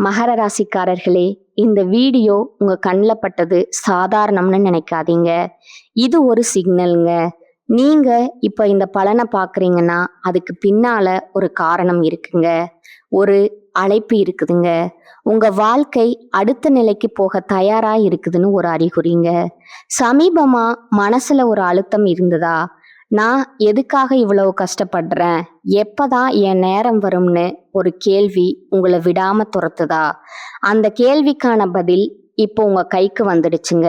மகர ராசிக்காரர்களே, இந்த வீடியோ உங்க கண்ணில் பட்டது சாதாரணம்னு நினைக்காதீங்க. இது ஒரு சிக்னலுங்க. நீங்க இப்ப இந்த பலனை பார்க்குறீங்கன்னா அதுக்கு பின்னால ஒரு காரணம் இருக்குங்க. ஒரு அழைப்பு இருக்குதுங்க. உங்க வாழ்க்கை அடுத்த நிலைக்கு போக தயாரா இருக்குதுன்னு ஒரு அறிகுறிங்க. சமீபமா மனசுல ஒரு அழுத்தம் இருந்ததா? நான் எதுக்காக இவ்வளவு கஷ்டப்படுறேன், எப்பதான் என் நேரம் வரும்னு ஒரு கேள்வி உங்களை விடாம துரத்துதா? அந்த கேள்விக்கான பதில் இப்போ உங்க கைக்கு வந்துடுச்சுங்க.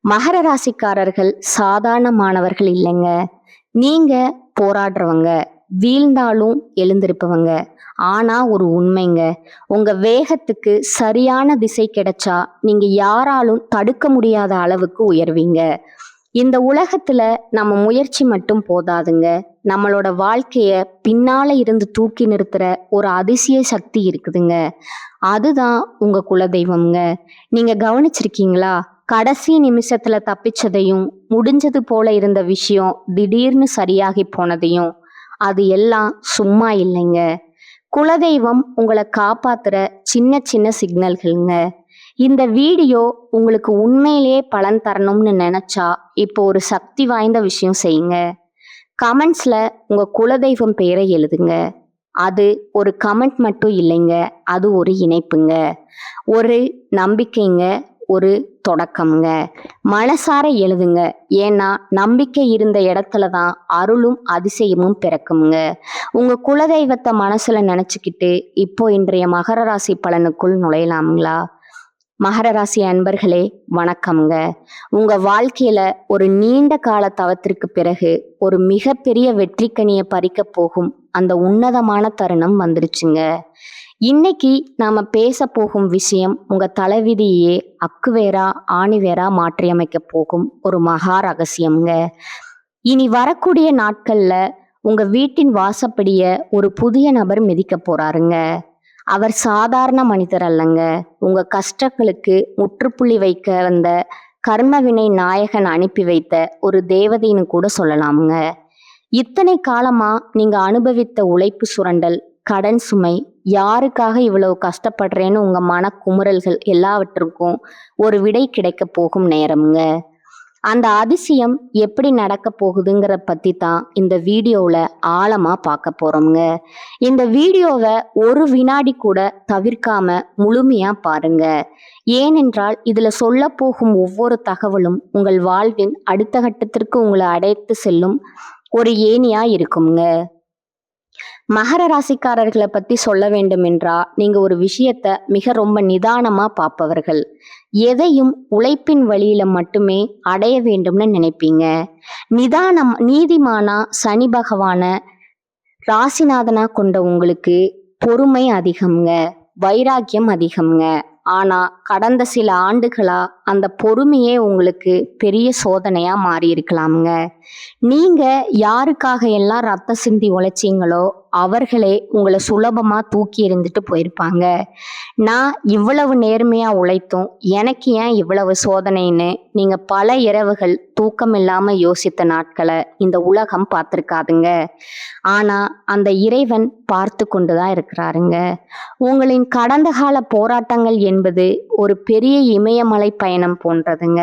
மகர ராசிக்காரர்கள் சாதாரணமானவர்கள் இல்லைங்க. நீங்க போராடுறவங்க, வீழ்ந்தாலும் எழுந்திருப்பவங்க. ஆனா ஒரு உண்மைங்க, உங்க வேகத்துக்கு சரியான திசை கிடைச்சா நீங்க யாராலும் தடுக்க முடியாத அளவுக்கு உயர்வீங்க. இந்த உலகத்துல நம்ம முயற்சி மட்டும் போதாதுங்க. நம்மளோட வாழ்க்கைய பின்னால இருந்து தூக்கி நிறுத்துற ஒரு அதிசய சக்தி இருக்குதுங்க. அதுதான் உங்க குலதெய்வம்ங்க. நீங்க கவனிச்சிருக்கீங்களா? கடைசி நிமிஷத்துல தப்பிச்சதையும், முடிஞ்சது போல இருந்த விஷயம் திடீர்னு சரியாகி போனதையும், அது எல்லாம் சும்மா இல்லைங்க. குலதெய்வம் உங்களை காப்பாத்துற சின்ன சின்ன சிக்னல்கள்ங்க. இந்த வீடியோ உங்களுக்கு உண்மையிலேயே பலன் தரணும்னு நினைச்சா இப்போ ஒரு சக்தி வாய்ந்த விஷயம் செய்யுங்க. கமெண்ட்ஸ்ல உங்க குலதெய்வம் பெயரை எழுதுங்க. அது ஒரு கமெண்ட் மட்டும் இல்லைங்க, அது ஒரு இணைப்புங்க, ஒரு நம்பிக்கைங்க, ஒரு தொடக்கம்ங்க. மனசார எழுதுங்க. ஏன்னா நம்பிக்கை இருந்த இடத்துல தான் அருளும் அதிசயமும் பிறக்குங்க. உங்க குலதெய்வத்தை மனசுல நினைச்சுக்கிட்டு இப்போ இன்றைய மகர ராசி பலனுக்குள் நுழையலாம்ங்களா? மகர ராசி அன்பர்களே, வணக்கம்ங்க. உங்க வாழ்க்கையில ஒரு நீண்ட கால தவத்திற்கு பிறகு ஒரு மிகப்பெரிய வெற்றிக்கனியை பறிக்க போகும் அந்த உன்னதமான தருணம் வந்துருச்சுங்க. இன்னைக்கு நாம பேச போகும் விஷயம் உங்க தலைவிதியே அக்குவேரா ஆணிவேரா மாற்றியமைக்க போகும் ஒரு மகா ரகசியம்ங்க. இனி வரக்கூடிய நாட்கள்ல உங்க வீட்டின் வாசப்படிய ஒரு புதிய நபர் மிதிக்க போறாருங்க. அவர் சாதாரண மனிதர் அல்லங்க. உங்க கஷ்டங்களுக்கு முற்றுப்புள்ளி வைக்க வந்த கர்மவினை நாயகன் அனுப்பி வைத்த ஒரு தேவதைன்னு கூட சொல்லலாமுங்க. இத்தனை காலமா நீங்க அனுபவித்த உழைப்பு சுரண்டல், கடன் சுமை, யாருக்காக இவ்வளவு கஷ்டப்படுறேன்னு உங்க மன குமுறல்கள் எல்லாவற்றுக்கும் ஒரு விடை கிடைக்க போகும் நேரம்ங்க. அந்த அதிசயம் எப்படி நடக்க போகுதுங்கிற பத்தி தான் இந்த வீடியோவில் ஆழமாக பார்க்க போறோம்ங்க. இந்த வீடியோவை ஒரு வினாடி கூட தவிர்க்காம முழுமையாக பாருங்க. ஏனென்றால் இதுல சொல்ல போகும் ஒவ்வொரு தகவலும் உங்கள் வாழ்வின் அடுத்த கட்டத்திற்கு உங்களை அழைத்து செல்லும் ஒரு ஏணியா இருக்குங்க. மகர ராசிக்காரர்களை பத்தி சொல்ல வேண்டும் என்றா, நீங்க ஒரு விஷயத்த மிக ரொம்ப நிதானமா பார்ப்பவர்கள். எதையும் உழைப்பின் வழியில மட்டுமே அடைய வேண்டும்னு நினைப்பீங்க. நீதிமானா சனி பகவான ராசிநாதனா கொண்ட உங்களுக்கு பொறுமை அதிகம்ங்க, வைராக்கியம் அதிகம்ங்க. ஆனா கடந்த சில ஆண்டுகளா அந்த பொறுமையே உங்களுக்கு பெரிய சோதனையா மாறி இருக்கலாமுங்க. நீங்க யாருக்காக எல்லாம் ரத்த சிந்தி உழைச்சிங்களோ அவர்களே உங்களை சுலபமா தூக்கி எறிந்துட்டு போயிருப்பாங்க. நான் இவ்வளவு நேர்மையா உழைத்தும் எனக்கு ஏன் இவ்வளவு சோதனைன்னு நீங்க பல இரவுகள் தூக்கம் இல்லாம யோசித்த நாட்களை இந்த உலகம் பார்த்திருக்காதுங்க. ஆனா அந்த இறைவன் பார்த்து கொண்டுதான் இருக்கிறாருங்க. உங்களின் கடந்த கால போராட்டங்கள் என்பது ஒரு பெரிய இமயமலை பயணம் போன்றதுங்க.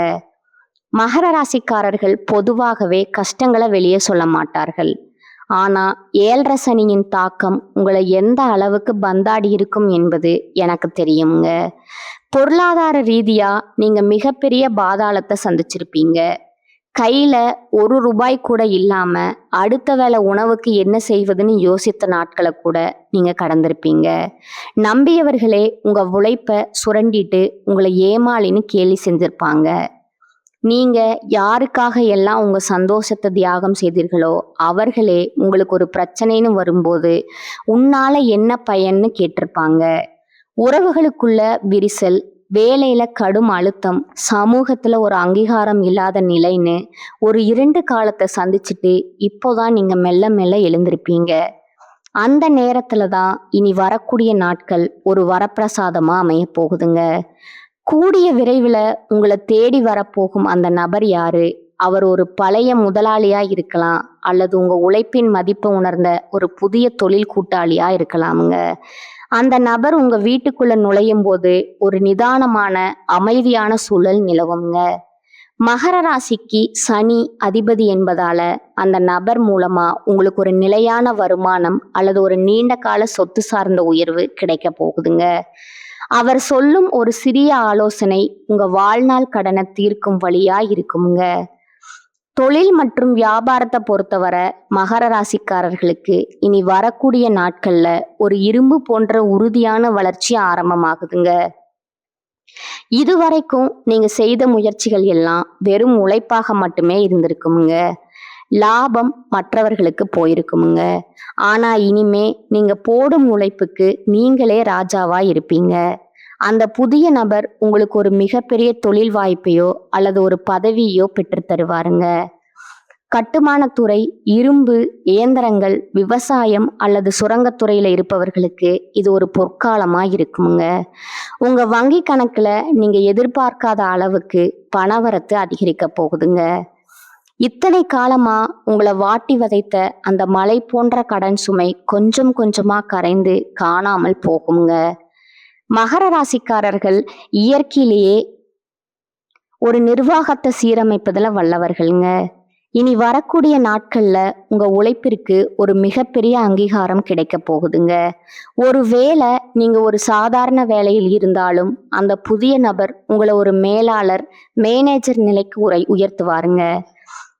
மகர ராசிக்காரர்கள் பொதுவாகவே கஷ்டங்களை வெளியே சொல்ல மாட்டார்கள். ஆனா 7.5 சனியின் தாக்கம் உங்களை எந்த அளவுக்கு பந்தாடி இருக்கும் என்பது எனக்கு தெரியுங்க. பொருளாதார ரீதியா நீங்க மிகப்பெரிய பாதாளத்தை சந்திச்சிருப்பீங்க. கையில 1 ரூபாய் கூட இல்லாம அடுத்த வேளை உணவுக்கு என்ன செய்வதுன்னு யோசித்த நாட்களை கூட நீங்க கடந்திருப்பீங்க. நம்பியவர்களே உங்க உழைப்ப சுரண்டிட்டு உங்களை ஏமாளின்னு கேலி செஞ்சிருப்பாங்க. நீங்க யாருக்காக எல்லாம் உங்க சந்தோஷத்தை தியாகம் செய்தீர்களோ அவர்களே உங்களுக்கு ஒரு பிரச்சனைன்னு வரும்போது உன்னால என்ன பயன்னு கேட்டிருப்பாங்க. உறவுகளுக்குள்ள விரிசல், வேலையில கடும் அழுத்தம், சமூகத்துல ஒரு அங்கீகாரம் இல்லாத நிலைன்னு ஒரு 2 காலத்தை சந்திச்சுட்டு இப்போதான் நீங்க மெல்ல மெல்ல எழுந்திருப்பீங்க. அந்த நேரத்துல தான் இனி வரக்கூடிய நாட்கள் ஒரு வரப்பிரசாதமா அமைய போகுதுங்க. கூடிய விரைவில் உங்களை தேடி வரப்போகும் அந்த நபர் யாரு? அவர் ஒரு பழைய முதலாளியா இருக்கலாம், அல்லது உங்க உழைப்பின் மதிப்பை உணர்ந்த ஒரு புதிய தொழில் கூட்டாளியா இருக்கலாமுங்க. அந்த நபர் உங்க வீட்டுக்குள்ள நுழையும் போது ஒரு நிதானமான அமைதியான சூழல் நிலவுங்க. மகர ராசிக்கு சனி அதிபதி என்பதால அந்த நபர் மூலமா உங்களுக்கு ஒரு நிலையான வருமானம் அல்லது ஒரு நீண்ட கால சொத்து சார்ந்த உயர்வு கிடைக்க போகுதுங்க. அவர் சொல்லும் ஒரு சிறிய ஆலோசனை உங்க வாழ்நாள் கடனை தீர்க்கும் வழியா இருக்குங்க. தொழில் மற்றும் வியாபாரத்தை பொறுத்தவரை மகர ராசிக்காரர்களுக்கு இனி வரக்கூடிய நாட்கள்ல ஒரு இரும்பு போன்ற உறுதியான வளர்ச்சி ஆரம்பமாகுதுங்க. இதுவரைக்கும் நீங்க செய்த முயற்சிகள் எல்லாம் வெறும் உழைப்பாக மட்டுமே இருந்திருக்குமுங்க. லாபம் மற்றவர்களுக்கு போயிருக்குமுங்க. ஆனா இனிமே நீங்க போடும் உழைப்புக்கு நீங்களே ராஜாவா இருப்பீங்க. அந்த புதிய நபர் உங்களுக்கு ஒரு மிகப்பெரிய தொழில் வாய்ப்பையோ அல்லது ஒரு பதவியோ பெற்று தருவாருங்க. கட்டுமானத்துறை, இரும்பு, இயந்திரங்கள், விவசாயம் அல்லது சுரங்கத்துறையில இருப்பவர்களுக்கு இது ஒரு பொற்காலமா இருக்குமுங்க. உங்க வங்கி கணக்குல நீங்க எதிர்பார்க்காத அளவுக்கு பணவரத்து அதிகரிக்க போகுதுங்க. இத்தனை காலமா உங்களை வாட்டி வதைத்த அந்த மலை போன்ற கடன் சுமை கொஞ்சம் கொஞ்சமா கரைந்து காணாமல் போகுங்க. மகர ராசிக்காரர்கள் இயற்கையிலேயே ஒரு நிர்வாகத்தை சீரமைப்பதுல வல்லவர்கள்ங்க. இனி வரக்கூடிய நாட்கள்ல உங்க உழைப்பிற்கு ஒரு மிகப்பெரிய அங்கீகாரம் கிடைக்க போகுதுங்க. ஒருவேளை நீங்க ஒரு சாதாரண வேலையில் இருந்தாலும் அந்த புதிய நபர் உங்களை ஒரு மேலாளர், மேனேஜர் நிலைக்கு உயர்த்துவாருங்க.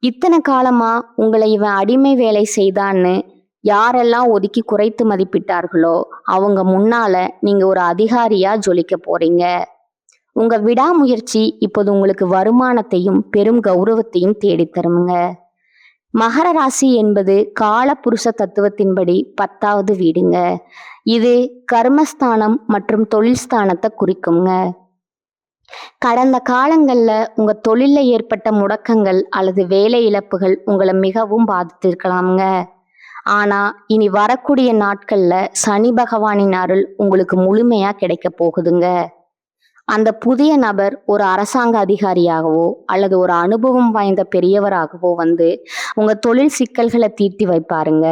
இத்தனை காலமா உங்களை இவன் அடிமை வேலை செய்தான்னு யாரெல்லாம் ஒதுக்கி குறைத்து மதிப்பிட்டார்களோ அவங்க முன்னால நீங்க ஒரு அதிகாரியா ஜொலிக்க போறீங்க. உங்க விடாமுயற்சி இப்போது உங்களுக்கு வருமானத்தையும் பெரும் கௌரவத்தையும் தேடித்தருங்க. மகர ராசி என்பது கால புருஷ தத்துவத்தின்படி 10வது வீடுங்க. இது கர்மஸ்தானம் மற்றும் தொழில் ஸ்தானத்தை குறிக்குங்க. கடந்த காலங்கள்ல உங்க தொழில்ல ஏற்பட்ட முடக்கங்கள் அல்லது வேலை இழப்புகள் உங்களை மிகவும் பாதித்திருக்கலாமுங்க. ஆனா இனி வரக்கூடிய நாட்கள்ல சனி பகவானின் அருள் உங்களுக்கு முழுமையா கிடைக்க போகுதுங்க. அந்த புதிய நபர் ஒரு அரசாங்க அதிகாரியாகவோ அல்லது ஒரு அனுபவம் வாய்ந்த பெரியவராகவோ வந்து உங்க தொழில் சிக்கல்களை தீர்த்தி வைப்பாருங்க.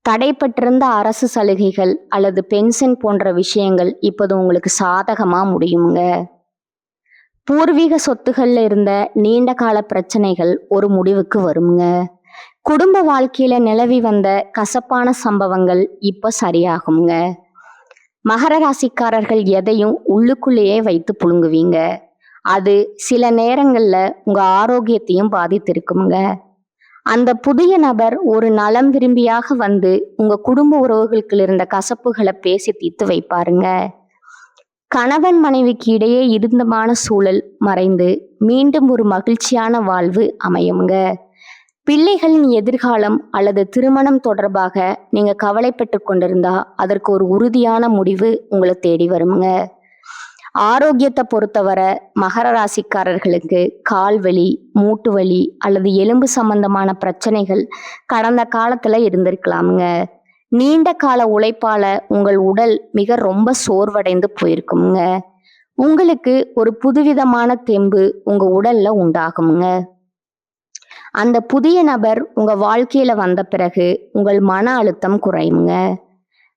தடைப்பட்டிருந்த அரசு சலுகைகள் அல்லது பென்ஷன் போன்ற விஷயங்கள் இப்போது உங்களுக்கு சாதகமா முடியுங்க. பூர்வீக சொத்துகள்ல இருந்த நீண்ட கால பிரச்சனைகள் ஒரு முடிவுக்கு வருங்க. குடும்ப வாழ்க்கையில நிலவி வந்த கசப்பான சம்பவங்கள் இப்ப சரியாகுங்க. மகர ராசிக்காரர்கள் எதையும் உள்ளுக்குள்ளேயே வைத்து புழுங்குவீங்க. அது சில நேரங்கள்ல உங்க ஆரோக்கியத்தையும் பாதித்திருக்குங்க. அந்த புதிய நபர் ஒரு நலம் விரும்பியாக வந்து உங்க குடும்ப உறவுகளுக்கு இருந்த கசப்புகளை பேசி தீர்த்து வைப்பாருங்க. கணவன் மனைவிக்கு இடையே இருந்தமான சூழல் மறைந்து மீண்டும் ஒரு மகிழ்ச்சியான வாழ்வு அமையுங்க. பிள்ளைகளின் எதிர்காலம் அல்லது திருமணம் தொடர்பாக நீங்க கவலைப்பட்டு கொண்டிருந்தா அதற்கு ஒரு உறுதியான முடிவு உங்களை தேடி வருங்க. ஆரோக்கியத்தை பொறுத்தவரை மகர ராசிக்காரர்களுக்கு கால் வலி, மூட்டு வலி அல்லது எலும்பு சம்பந்தமான பிரச்சனைகள் கடந்த காலத்துல இருந்திருக்கலாமுங்க. நீண்ட கால உழைப்பால உங்கள் உடல் மிக ரொம்ப சோர்வடைந்து போயிருக்குங்க. உங்களுக்கு ஒரு புதுவிதமான தெம்பு உங்க உடல்ல உண்டாகுங்க. அந்த புதிய நபர் உங்க வாழ்க்கையில வந்த பிறகு உங்கள் மன அழுத்தம் குறையுங்க.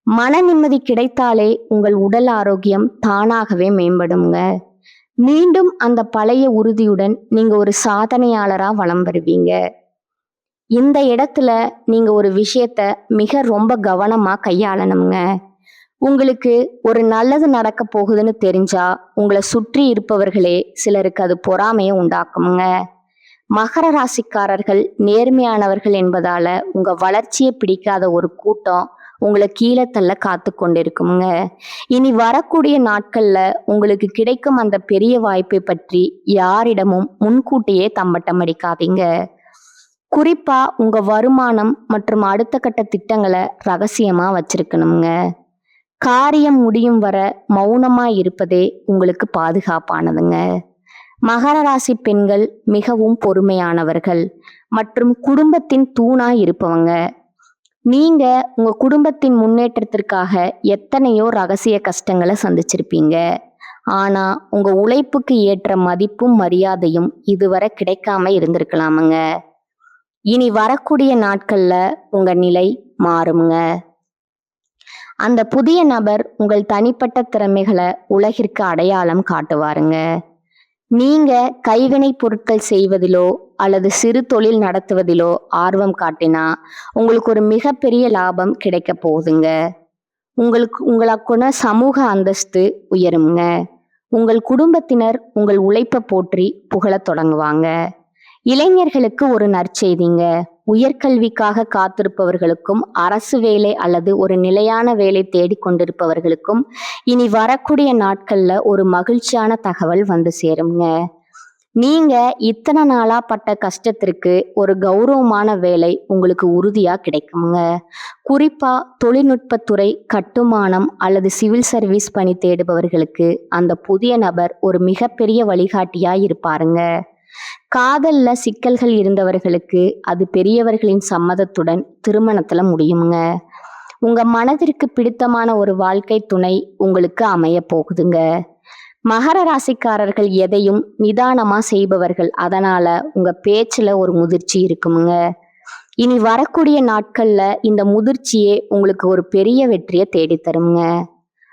மன நிம்மதி கிடைத்தாலே உங்கள் உடல் ஆரோக்கியம் தானாகவே மேம்படுங்க. மீண்டும் அந்த பழைய உறுதியுடன் நீங்க ஒரு சாதனையாளரா வலம் வருவீங்க. இந்த இடத்துல நீங்க ஒரு விஷயத்த மிக ரொம்ப கவனமா கையாளணுங்க. உங்களுக்கு ஒரு நல்லது நடக்க போகுதுன்னு தெரிஞ்சா உங்களை சுற்றி இருப்பவர்களே சிலருக்கு அது பொறாமையை உண்டாக்குமுங்க. மகர ராசிக்காரர்கள் நேர்மையானவர்கள் என்பதால உங்க வளர்ச்சியை பிடிக்காத ஒரு கூட்டம் உங்களை கீழே தள்ள காத்து கொண்டிருக்குங்க. இனி வரக்கூடிய நாட்கள்ல உங்களுக்கு கிடைக்கும் அந்த பெரிய வாய்ப்பை பற்றி யாரிடமும் முன்கூட்டியே தம்பட்டம் அடிக்காதீங்க. குறிப்பா உங்க வருமானம் மற்றும் அடுத்த கட்ட திட்டங்களை ரகசியமா வச்சிருக்கணுங்க. காரியம் முடியும் வர மௌனமா இருப்பதே உங்களுக்கு பாதுகாப்பானதுங்க. மகர ராசி பெண்கள் மிகவும் பொறுமையானவர்கள் மற்றும் குடும்பத்தின் தூணா இருப்பவங்க. நீங்க உங்க குடும்பத்தின் முன்னேற்றத்திற்காக எத்தனையோ ரகசிய கஷ்டங்களை சந்திச்சிருப்பீங்க. ஆனா உங்க உழைப்புக்கு ஏற்ற மதிப்பும் மரியாதையும் இதுவரை கிடைக்காம இருந்திருக்கலாமுங்க. இனி வரக்கூடிய நாட்கள்ல உங்க நிலை மாறுமுங்க. அந்த புதிய நபர் உங்கள் தனிப்பட்ட திறமைகளை உலகிற்கு அடையாளம் காட்டுவாருங்க. நீங்க கைவினை பொருட்கள் செய்வதிலோ அல்லது சிறு தொழில் நடத்துவதிலோ ஆர்வம் காட்டினா உங்களுக்கு ஒரு மிகப்பெரிய லாபம் கிடைக்க போகுதுங்க. உங்களுக்குன சமூக அந்தஸ்து உயருங்க. உங்கள் குடும்பத்தினர் உங்கள் உழைப்பை போற்றி புகழத் தொடங்குவாங்க. இளைஞர்களுக்கு ஒரு நற்செய்திங்க. உயர்கல்விக்காக காத்திருப்பவர்களுக்கும் அரசு வேலை அல்லது ஒரு நிலையான வேலை தேடிக்கொண்டிருப்பவர்களுக்கும் இனி வரக்கூடிய நாட்கள்ல ஒரு மகிழ்ச்சியான தகவல் வந்து சேருங்க. நீங்க இத்தனை நாளா பட்ட கஷ்டத்திற்கு ஒரு கௌரவமான வேலை உங்களுக்கு உறுதியா கிடைக்குங்க. குறிப்பா தொழில்நுட்பத்துறை, கட்டுமானம் அல்லது சிவில் சர்வீஸ் பணி தேடுபவர்களுக்கு அந்த புதிய நபர் ஒரு மிகப்பெரிய வழிகாட்டியா இருப்பாருங்க. காதல்ல சிக்கல்கள் இருந்தவர்களுக்கு அது பெரியவர்களின் சம்மதத்துடன் திருமணத்துல முடியுங்க. உங்க மனதிற்கு பிடித்தமான ஒரு வாழ்க்கை துணை உங்களுக்கு அமைய போகுதுங்க. மகர ராசிக்காரர்கள் எதையும் நிதானமா செய்பவர்கள். அதனால உங்க பேச்சுல ஒரு முதிர்ச்சி இருக்குமுங்க. இனி வரக்கூடிய நாட்கள்ல இந்த முதிர்ச்சியே உங்களுக்கு ஒரு பெரிய வெற்றியை தேடித்தருங்க.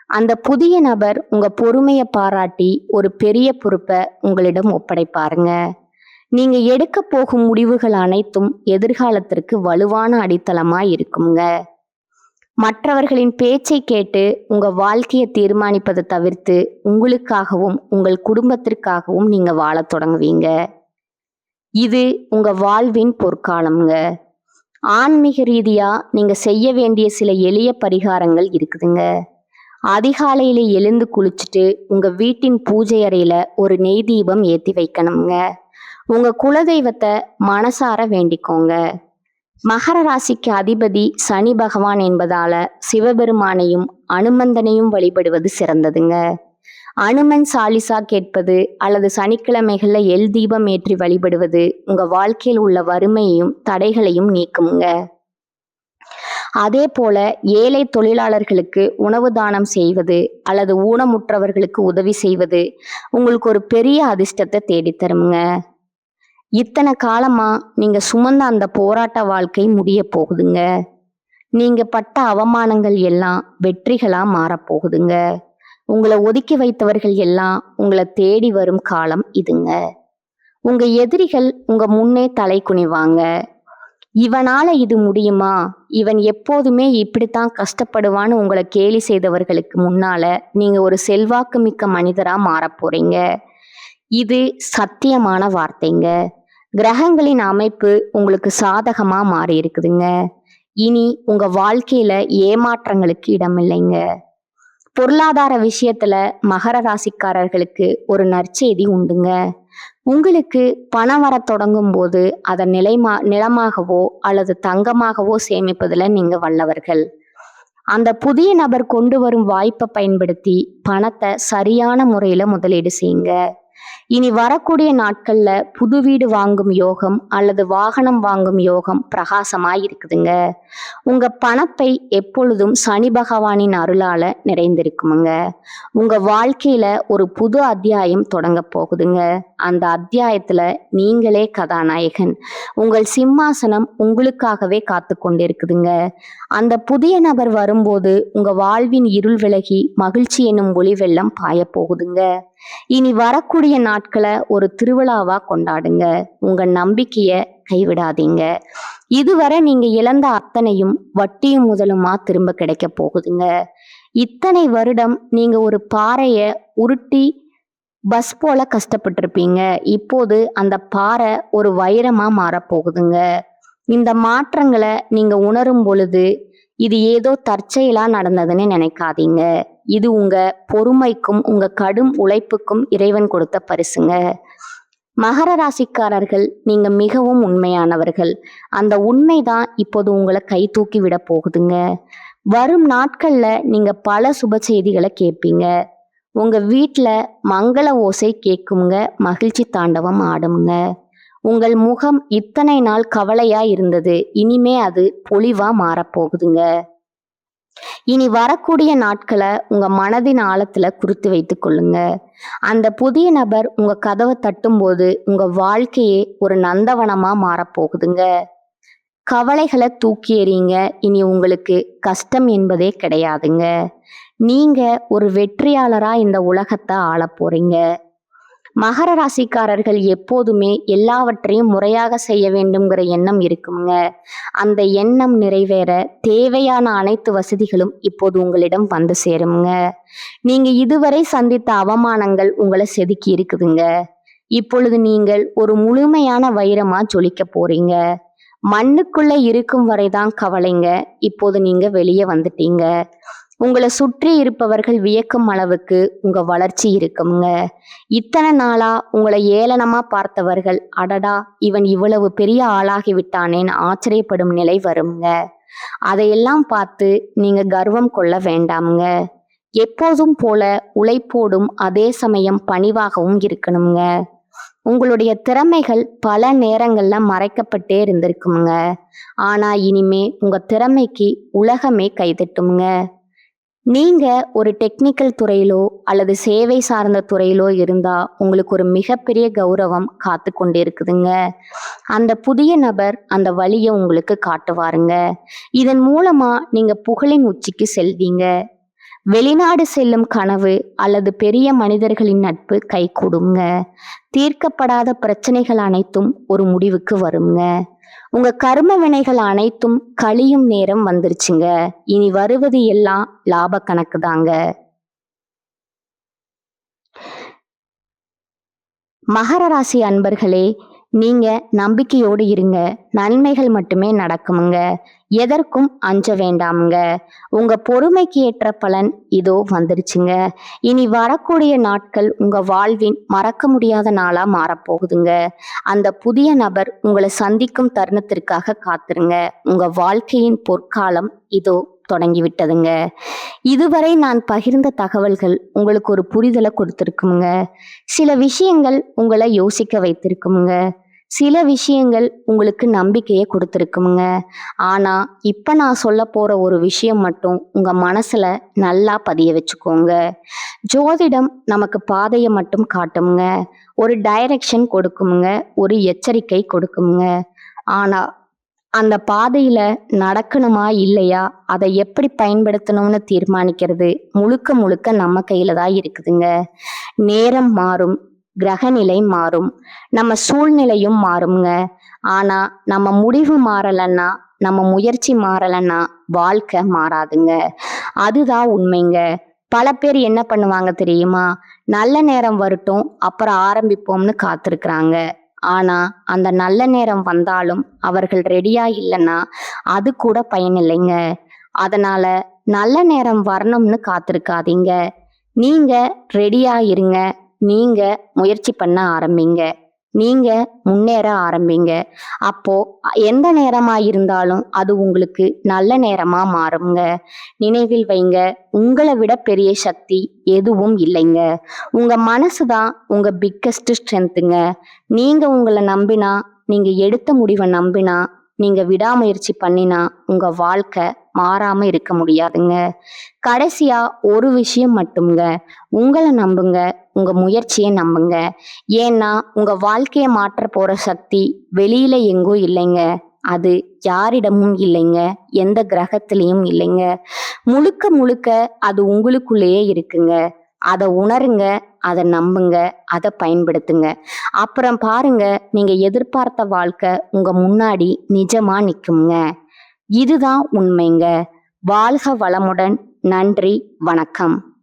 அந்த புதிய நபர் உங்க பொறுமையை பாராட்டி ஒரு பெரிய பொறுப்பை உங்களிடம் ஒப்படைப்பாருங்க. நீங்க எடுக்க போகும் முடிவுகள் அனைத்தும் எதிர்காலத்திற்கு வலுவான அடித்தளமா இருக்குங்க. மற்றவர்களின் பேச்சை கேட்டு உங்க வாழ்க்கையை தீர்மானிப்பதை தவிர்த்து உங்களுக்காகவும் உங்கள் குடும்பத்திற்காகவும் நீங்க வாழத் தொடங்குவீங்க. இது உங்க வாழ்வின் பொற்காலம்ங்க. ஆன்மீக ரீதியா நீங்க செய்ய வேண்டிய சில எளிய பரிகாரங்கள் இருக்குதுங்க. அதிகாலையில எழுந்து குளிச்சுட்டு உங்க வீட்டின் பூஜை அறையில ஒரு நெய் தீபம் ஏத்தி வைக்கணுங்க. உங்க குலதெய்வத்தை மனசார வேண்டிக்கோங்க. மகர ராசிக்கு அதிபதி சனி பகவான் என்பதால சிவபெருமானையும் அனுமந்தனையும் வழிபடுவது சிறந்ததுங்க. அனுமன் சாலிசா கேட்பது அல்லது சனிக்கிழமைகள்ல எல் தீபம் ஏற்றி வழிபடுவது உங்க வாழ்க்கையில் உள்ள வறுமையையும் தடைகளையும் நீக்குங்க. அதே போல ஏழை தொழிலாளர்களுக்கு உணவு தானம் செய்வது அல்லது ஊனமுற்றவர்களுக்கு உதவி செய்வது உங்களுக்கு ஒரு பெரிய அதிர்ஷ்டத்தை தேடித்தருங்க. இத்தனை காலமா நீங்க சுமந்த அந்த போராட்ட வாழ்க்கை முடிய போகுதுங்க. நீங்க பட்ட அவமானங்கள் எல்லாம் வெற்றிகளா மாறப்போகுதுங்க. உங்களை ஒதுக்கி வைத்தவர்கள் எல்லாம் உங்களை தேடி வரும் காலம் இதுங்க. உங்க எதிரிகள் உங்க முன்னே தலை குனிவாங்க. இவனால இது முடியுமா, இவன் எப்போதுமே இப்படித்தான் கஷ்டப்படுவான்னு உங்களை கேலி செய்தவர்களுக்கு முன்னால நீங்க ஒரு செல்வாக்கு மிக்க மனிதரா மாறப் போறீங்க. இது சத்தியமான வார்த்தைங்க. கிரகங்களின் அமைப்பு உங்களுக்கு சாதகமா மாறி இருக்குதுங்க. இனி உங்க வாழ்க்கையில ஏமாற்றங்களுக்கு இடமில்லைங்க. பொருளாதார விஷயத்துல மகர ராசிக்காரர்களுக்கு ஒரு நற்செய்தி உண்டுங்க. உங்களுக்கு பணம் வர தொடங்கும் போது அதை நிலமாகவோ அல்லது தங்கமாகவோ சேமிப்பதுல நீங்க வல்லவர்கள். அந்த புதிய நபர் கொண்டு வரும் வாய்ப்பை பயன்படுத்தி பணத்தை சரியான முறையில முதலீடு செய்யுங்க. இனி வரக்கூடிய நாட்கள்ல புது வீடு வாங்கும் யோகம் அல்லது வாகனம் வாங்கும் யோகம் பிரகாசமாய் இருக்குதுங்க. உங்க பணப்பை எப்பொழுதும் சனி பகவானின் அருளால நிறைந்திருக்குமுங்க. உங்க வாழ்க்கையில ஒரு புது அத்தியாயம் தொடங்க போகுதுங்க. அந்த அத்தியாயத்துல நீங்களே கதாநாயகன். உங்கள் சிம்மாசனம் உங்களுக்காகவே காத்து கொண்டிருக்குதுங்க. அந்த புதிய நபர் வரும்போது உங்க வாழ்வின் இருள் விலகி மகிழ்ச்சி என்னும் ஒளி வெள்ளம் பாய போகுதுங்க. இனி வரக்கூடிய நாட்களை ஒரு திருவிழாவா கொண்டாடுங்க. உங்க நம்பிக்கைய கைவிடாதீங்க. இதுவரை நீங்க இழந்த அத்தனையும் வட்டியும் முதலுமா திரும்ப கிடைக்க போகுதுங்க. இத்தனை வருடம் நீங்க ஒரு பாறைய உருட்டி பஸ் போல கஷ்டப்பட்டிருப்பீங்க. இப்போது அந்த பாறை ஒரு வைரமா மாறப்போகுதுங்க. இந்த மாற்றங்களை நீங்க உணரும் பொழுது இது ஏதோ தற்செயலா நடந்ததுன்னு நினைக்காதீங்க. இது உங்க பொறுமைக்கும் உங்க கடும் உழைப்புக்கும் இறைவன் கொடுத்த பரிசுங்க. மகர ராசிக்காரர்கள் நீங்க மிகவும் உண்மையானவர்கள். அந்த உண்மைதான் இப்போது உங்களை கை தூக்கி விட போகுதுங்க. வரும் நாட்கள்ல நீங்க பல சுப செய்திகளை கேட்பீங்க. உங்க வீட்டுல மங்கள ஓசை கேட்குங்க. மகிழ்ச்சி தாண்டவம் ஆடுங்க. உங்கள் முகம் இத்தனை நாள் கவலையா இருந்தது, இனிமே அது பொலிவா மாறப்போகுதுங்க. இனி வரக்கூடிய நாட்களை உங்க மனதின் ஆழத்துல குறித்து வைத்துக் கொள்ளுங்க. அந்த புதிய நபர் உங்க கதவை தட்டும் போது உங்க வாழ்க்கையே ஒரு நந்தவனமா மாறப்போகுதுங்க. கவலைகளை தூக்கி எறிங்க. இனி உங்களுக்கு கஷ்டம் என்பதே கிடையாதுங்க. நீங்க ஒரு வெற்றியாளரா இந்த உலகத்தை ஆளப் போறீங்க. மகர ராசிக்காரர்கள் எப்போதுமே எல்லாவற்றையும் முறையாக செய்ய வேண்டும்ங்கிற எண்ணம் இருக்குங்க. அந்த எண்ணம் நிறைவேற தேவையான அனைத்து வசதிகளும் இப்போது உங்களிடம் வந்து சேருங்க. நீங்க இதுவரை சந்தித்த அவமானங்கள் உங்களை செதுக்கி இருக்குதுங்க. இப்பொழுது நீங்கள் ஒரு முழுமையான வைரமா ஜொலிக்க போறீங்க. மண்ணுக்குள்ள இருக்கும் வரைதான் கவலைங்க. இப்போது நீங்க வெளியே வந்துட்டீங்க. உங்களை சுற்றி இருப்பவர்கள் வியக்கும் அளவுக்கு உங்க வளர்ச்சி இருக்குங்க. இத்தனை நாளா உங்களை ஏளனமா பார்த்தவர்கள், அடடா இவன் இவ்வளவு பெரிய ஆளாகி விட்டானேன்னு ஆச்சரியப்படும் நிலை வருங்க. அதையெல்லாம் பார்த்து நீங்க கர்வம் கொள்ள வேண்டாமுங்க. எப்போதும் போல உழைப்போடும் அதே சமயம் பணிவாகவும் இருக்கணுங்க. உங்களுடைய திறமைகள் பல நேரங்கள்ல மறைக்கப்பட்டே இருந்திருக்குங்க. ஆனா இனிமே உங்க திறமைக்கு உலகமே கைதட்டுங்க. நீங்க ஒரு டெக்னிக்கல் துறையிலோ அல்லது சேவை சார்ந்த துறையிலோ இருந்தா உங்களுக்கு ஒரு மிகப்பெரிய கௌரவம் காத்து கொண்டு இருக்குதுங்க. அந்த புதிய நபர் அந்த வழியை உங்களுக்கு காட்டுவாருங்க. இதன் மூலமா நீங்க புகழின் உச்சிக்கு செல்வீங்க. வெளிநாடு செல்லும் கனவு அல்லது பெரிய மனிதர்களின் நட்பு கைகூடுங்க. தீர்க்கப்படாத பிரச்சனைகள் அனைத்தும் ஒரு முடிவுக்கு வருங்க. உங்க கர்ம வினைகள் அனைத்தும் கழியும் நேரம் வந்துருச்சுங்க. இனி வருவது எல்லாம் லாப கணக்கு தாங்க. மகர ராசி அன்பர்களே, நீங்க நம்பிக்கையோடு இருங்க. நன்மைகள் மட்டுமே நடக்குமுங்க. எதற்கும் அஞ்ச வேண்டாமுங்க. உங்க பொறுமைக்கு ஏற்ற பலன் இதோ வந்துருச்சுங்க. இனி வரக்கூடிய நாட்கள் உங்க வாழ்வின் மறக்க முடியாத நாளா மாறப்போகுதுங்க. அந்த புதிய நபர் உங்களை சந்திக்கும் தருணத்திற்காக காத்துருங்க. உங்க வாழ்க்கையின் பொற்காலம் இதோ தொடங்கிவிட்டதுங்க. இதுவரை நான் பகிர்ந்த தகவல்கள் உங்களுக்கு ஒரு புரிதலை கொடுத்திருக்குமுங்க. சில விஷயங்கள் உங்களை யோசிக்க வைத்திருக்குமுங்க. சில விஷயங்கள் உங்களுக்கு நம்பிக்கையை கொடுத்துருக்குமுங்க. ஆனா இப்ப நான் சொல்ல போற ஒரு விஷயம் மட்டும் உங்க மனசுல நல்லா பதிய வச்சுக்கோங்க. ஜோதிடம் நமக்கு பாதையை மட்டும் காட்டுமுங்க. ஒரு டைரக்ஷன் கொடுக்குமுங்க. ஒரு எச்சரிக்கை கொடுக்குமுங்க. ஆனா அந்த பாதையில நடக்கணுமா இல்லையா, அதை எப்படி பயன்படுத்தணும்னு தீர்மானிக்கிறது முழுக்க முழுக்க நம்ம கையில தான் இருக்குதுங்க. நேரம் மாறும், கிரகநிலை மாறும், நம்ம சூழ்நிலையும் மாறுங்க. ஆனா நம்ம முடிவு மாறலன்னா, நம்ம முயற்சி மாறலன்னா வாழ்க்கை மாறாதுங்க. அதுதான் உண்மைங்க. பல பேர் என்ன பண்ணுவாங்க தெரியுமா, நல்ல நேரம் வரட்டும் அப்புறம் ஆரம்பிப்போம்னு காத்திருக்கிறாங்க. ஆனா அந்த நல்ல நேரம் வந்தாலும் அவர்கள் ரெடியா இல்லைன்னா அது கூட பயனில்லைங்க. அதனால நல்ல நேரம் வரணும்னு காத்திருக்காதீங்க. நீங்க ரெடியா இருங்க. நீங்க முயற்சி பண்ண ஆரம்பிங்க. நீங்க முன்னேற ஆரம்பிங்க. அப்போ எந்த நேரமா இருந்தாலும் அது உங்களுக்கு நல்ல நேரமா மாறுங்க. நினைவில் வைங்க, உங்களை விட பெரிய சக்தி எதுவும் இல்லைங்க. உங்க மனசுதான் உங்க பிக்கஸ்ட் ஸ்ட்ரென்த்துங்க. நீங்க உங்களை நம்பினா, நீங்க எடுத்த முடிவை நம்பினா, நீங்க விடாமுயற்சி பண்ணினா உங்க வாழ்க்கை மாறாம இருக்க முடியாதுங்க. கடைசியா ஒரு விஷயம் மட்டும்ங்க, உங்களை நம்புங்க. உங்க முயற்சியை நம்புங்க. ஏன்னா உங்க வாழ்க்கையை மாற்ற போற சக்தி வெளியில எங்கோ இல்லைங்க. அது யாரிடமும் இல்லைங்க. எந்த கிரகத்திலையும் இல்லைங்க. முழுக்க முழுக்க அது உங்களுக்குள்ளேயே இருக்குங்க. அதை உணருங்க, அதை நம்புங்க, அதை பயன்படுத்துங்க. அப்புறம் பாருங்க, நீங்க எதிர்பார்த்த வாழ்க்கை உங்க முன்னாடி நிஜமா நிக்குங்க. இதுதான் உண்மைங்க. வாழ்க வளமுடன். நன்றி, வணக்கம்.